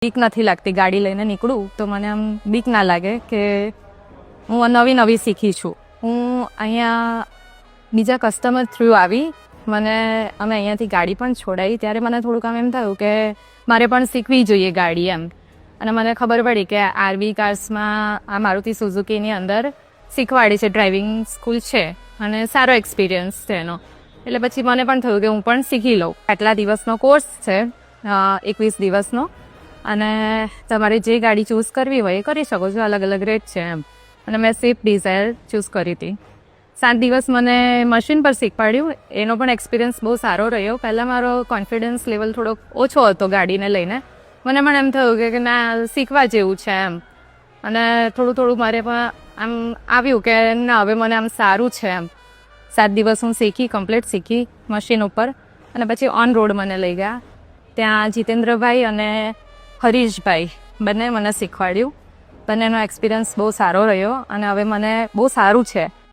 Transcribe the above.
બીક નથી લાગતી. ગાડી લઈને નીકળું તો મને આમ બીક ના લાગે કે હું નવી શીખી છું. હું અહીંયા બીજા કસ્ટમર થ્રુ આવી, અમે અહીંયાથી ગાડી પણ છોડાવી ત્યારે મને થોડુંક આમ એમ થયું કે મારે પણ શીખવી જોઈએ ગાડી એમ. અને મને ખબર પડી કે આરવી કાર્સમાં આ મારુતિ સુઝુકીની અંદર શીખવાડી છે, ડ્રાઇવિંગ સ્કૂલ છે અને સારો એક્સપિરિયન્સ છે એનો. એટલે પછી મને પણ થયું કે હું પણ શીખી લઉં. આટલા દિવસનો કોર્સ છે, 21 દિવસનો, અને તમારે જે ગાડી ચૂઝ કરવી હોય એ કરી શકો છો. અલગ અલગ રેટ છે એમ. અને મેં સ્વિફ્ટ ડિઝાયર ચૂઝ કરી હતી. 7 દિવસ મને મશીન પર શીખવાડ્યું. એનો પણ એક્સપિરિયન્સ બહુ સારો રહ્યો. પહેલાં મારો કોન્ફિડન્સ લેવલ થોડોક ઓછો હતો ગાડીને લઈને. મને પણ એમ થયું કે ના, શીખવા જેવું છે એમ. અને થોડું મારે પણ આમ આવ્યું કે ના, હવે મને આમ સારું છે એમ. 7 દિવસ હું કમ્પ્લીટ શીખી મશીન ઉપર. અને પછી ઓન રોડ મને લઈ ગયા. ત્યાં જીતેન્દ્રભાઈ અને હરીશભાઈ બંને મને શીખવાડ્યું. બંનેનો એક્સપિરિયન્સ બહુ સારો રહ્યો અને હવે મને બહુ સારું છે.